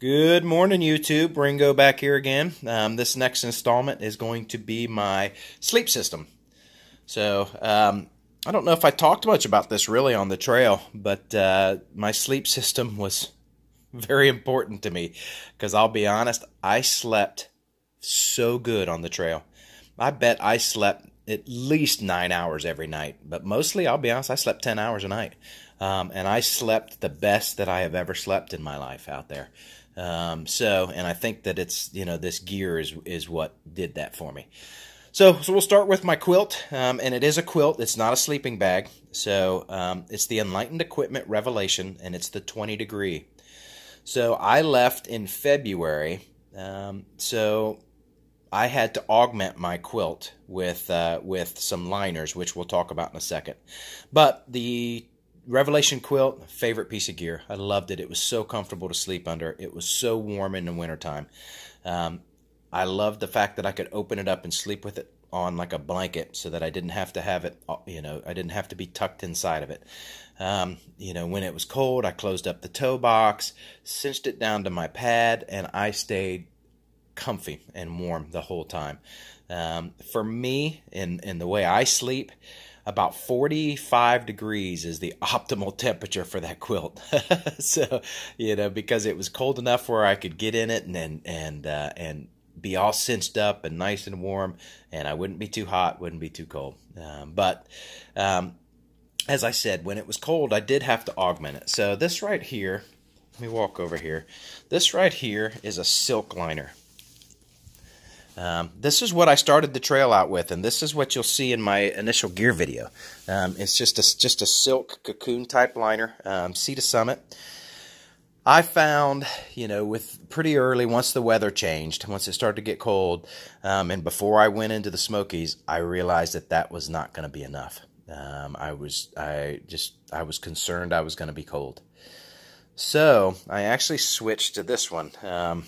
Good morning, YouTube. Ringo back here again. This next installment is going to be my sleep system. So, I don't know if I talked much about this really on the trail, but my sleep system was very important to me because I'll be honest, I slept so good on the trail. I bet I slept at least 9 hours every night, but mostly, I'll be honest, I slept 10 hours a night. And I slept the best that I have ever slept in my life out there. And I think that it's, this gear is what did that for me. So we'll start with my quilt, and it is a quilt. It's not a sleeping bag. So it's the Enlightened Equipment Revelation, and it's the 20 degree. So I left in February, so I had to augment my quilt with some liners, which we'll talk about in a second. But the Revelation quilt, favorite piece of gear. I loved it. It was so comfortable to sleep under. It was so warm in the wintertime. I loved the fact that I could open it up and sleep with it on like a blanket so that I didn't have to have it, I didn't have to be tucked inside of it. When it was cold, I closed up the toe box, cinched it down to my pad, and I stayed comfy and warm the whole time. For me, in the way I sleep, about 45 degrees is the optimal temperature for that quilt. So, because it was cold enough where I could get in it and be all cinched up and nice and warm, and I wouldn't be too hot, wouldn't be too cold. But as I said, when it was cold, I did have to augment it. So this right here, let me walk over here. This right here is a silk liner. This is what I started the trail out with, and this is what you'll see in my initial gear video. It's just a silk cocoon type liner, Sea to Summit. I found, with pretty early, once the weather changed, once it started to get cold, and before I went into the Smokies, I realized that was not going to be enough. I was concerned I was going to be cold. So, I actually switched to this one.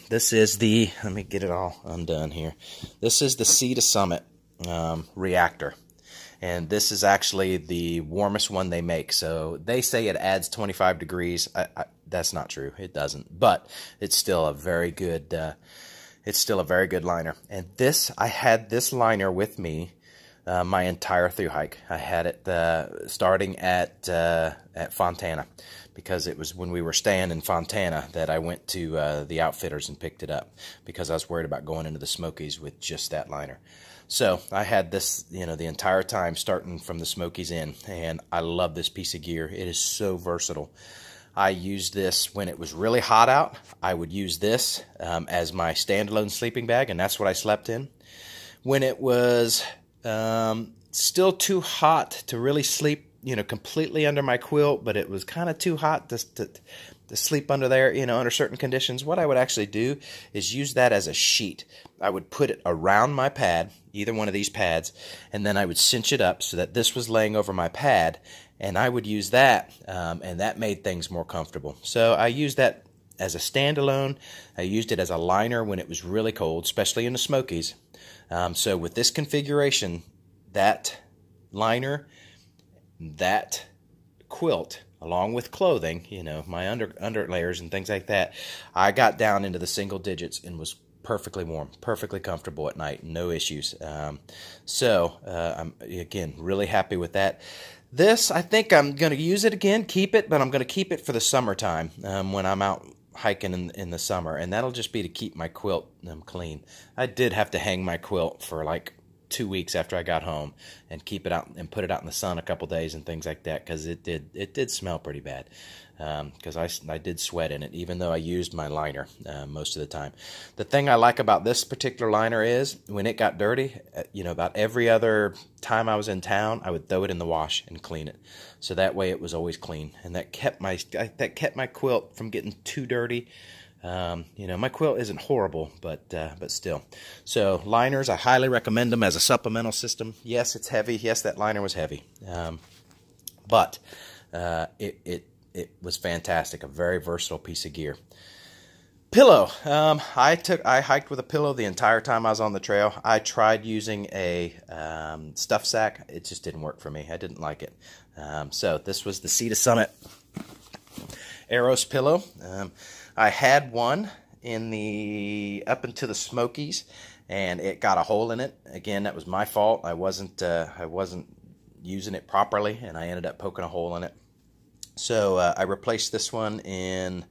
This is let me get it all undone here. This is the Sea to Summit reactor. And this is actually the warmest one they make. So, they say it adds 25 degrees. That's not true. It doesn't. But it's still a very good, liner. And I had this liner with me my entire through hike. I had it starting at Fontana, because it was when we were staying in Fontana that I went to the outfitters and picked it up, because I was worried about going into the Smokies with just that liner. So I had this, the entire time starting from the Smokies in, and I love this piece of gear. It is so versatile. I used this when it was really hot out. I would use this as my standalone sleeping bag, and that's what I slept in. When it was still too hot to really sleep, completely under my quilt, but it was kind of too hot to sleep under there, under certain conditions, what I would actually do is use that as a sheet. I would put it around my pad, either one of these pads, and then I would cinch it up so that this was laying over my pad, and I would use that, and that made things more comfortable. So I used that as a standalone. I used it as a liner when it was really cold, especially in the Smokies. So with this configuration, that liner, that quilt, along with clothing, my under layers and things like that, I got down into the single digits and was perfectly warm, perfectly comfortable at night, no issues. So I'm, again, really happy with that. This, I think I'm going to use it again, keep it, but I'm going to keep it for the summertime when I'm out hiking in the summer, and that'll just be to keep my quilt clean. I did have to hang my quilt for like 2 weeks after I got home and keep it out and put it out in the sun a couple days and things like that, because it did smell pretty bad, because I did sweat in it, even though I used my liner most of the time. The thing I like about this particular liner is when it got dirty, about every other time I was in town, I would throw it in the wash and clean it, so that way it was always clean, and that kept my quilt from getting too dirty. My quilt isn't horrible, but still. So liners, I highly recommend them as a supplemental system. Yes, it's heavy. Yes, that liner was heavy, but it was fantastic. A very versatile piece of gear. Pillow. I hiked with a pillow the entire time I was on the trail. I tried using a stuff sack. It just didn't work for me. I didn't like it. So this was the Sea to Summit Eros pillow. I had one in the up into the Smokies, and it got a hole in it. Again, that was my fault. I wasn't using it properly, and I ended up poking a hole in it. So I replaced this one in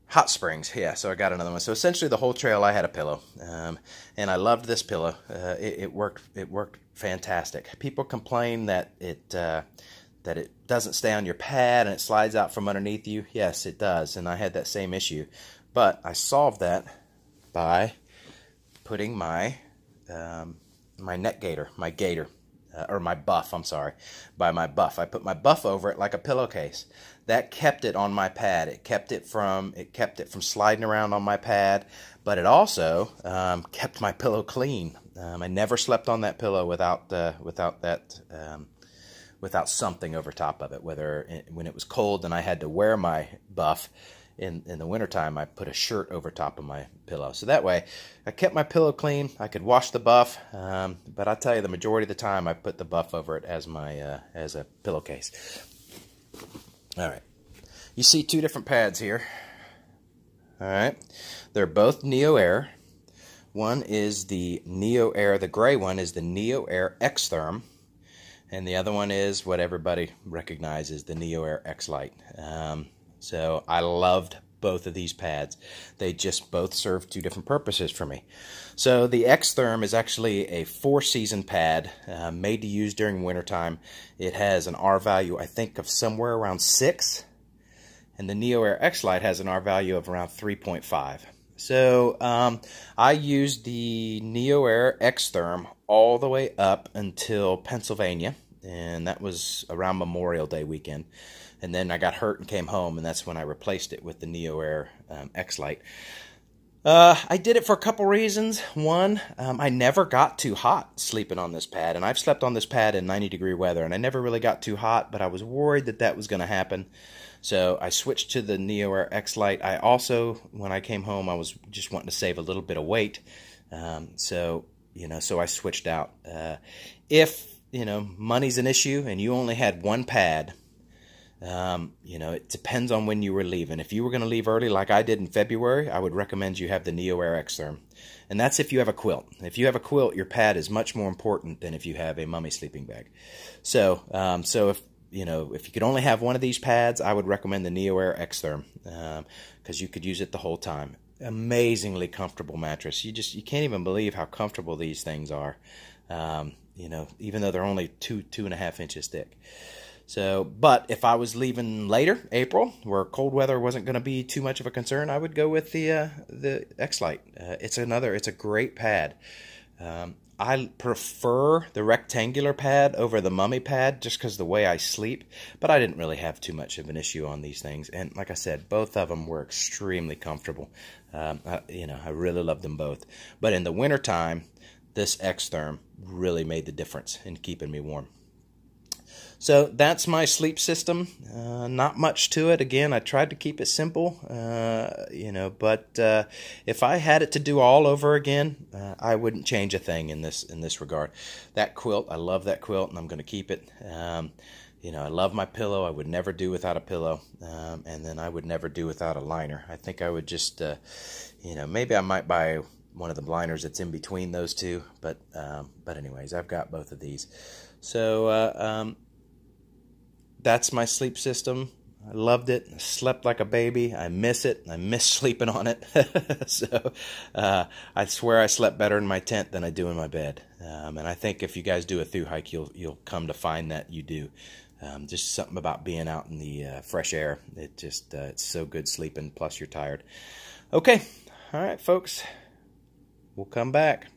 Hot Springs. Yeah, so I got another one. So essentially the whole trail I had a pillow, and I loved this pillow. It worked fantastic. People complain that it doesn't stay on your pad and it slides out from underneath you. Yes, it does, and I had that same issue, but I solved that by putting my my neck gaiter, or my buff, I'm sorry, by my buff. I put my buff over it like a pillowcase. That kept it on my pad. It kept it from sliding around on my pad, but it also kept my pillow clean. I never slept on that pillow without something over top of it. When it was cold and I had to wear my buff in the wintertime, I put a shirt over top of my pillow. So that way, I kept my pillow clean. I could wash the buff, but I tell you, the majority of the time, I put the buff over it as my as a pillowcase. All right, you see two different pads here. All right, they're both Neo Air. One is the Neo Air. The gray one is the Neo Air X-Therm, and the other one is what everybody recognizes, the Neo Air X-Lite. So I loved both of these pads. They just both serve two different purposes for me. So the X-Therm is actually a 4-season pad made to use during wintertime. It has an R value, I think, of somewhere around 6. And the Neo Air X-Lite has an R value of around 3.5. So I used the Neo Air X-Therm all the way up until Pennsylvania. And that was around Memorial Day weekend. And then I got hurt and came home, and that's when I replaced it with the Neo Air X-Lite. I did it for a couple reasons. One, I never got too hot sleeping on this pad, and I've slept on this pad in 90-degree weather, and I never really got too hot, but I was worried that that was going to happen. So I switched to the Neo Air X-Lite. I also, when I came home, I was just wanting to save a little bit of weight. So I switched out. If money's an issue and you only had one pad, it depends on when you were leaving. If you were going to leave early like I did in February, I would recommend you have the Neo Air X-Therm. And that's if you have a quilt. If you have a quilt, your pad is much more important than if you have a mummy sleeping bag. So if you could only have one of these pads, I would recommend the Neo Air X-Therm, because you could use it the whole time. Amazingly comfortable mattress. You can't even believe how comfortable these things are. Even though they're only 2.5 inches thick. So, but if I was leaving later, April, where cold weather wasn't going to be too much of a concern, I would go with the X-Lite. It's a great pad. I prefer the rectangular pad over the mummy pad just because the way I sleep, but I didn't really have too much of an issue on these things. And like I said, both of them were extremely comfortable. I really loved them both. But in the wintertime, this X-Therm really made the difference in keeping me warm. So that's my sleep system. Not much to it. Again, I tried to keep it simple, but if I had it to do all over again, I wouldn't change a thing in this regard. That quilt, I love that quilt, and I'm going to keep it. I love my pillow. I would never do without a pillow, and then I would never do without a liner. I think I would just, maybe I might buy one of the liners that's in between those two, but anyways, I've got both of these. So that's my sleep system. I loved it. I slept like a baby. I miss it. I miss sleeping on it. So I swear I slept better in my tent than I do in my bed. And I think if you guys do a thru hike, you'll come to find that you do. Just something about being out in the fresh air. It's so good sleeping. Plus you're tired. Okay. All right, folks. We'll come back.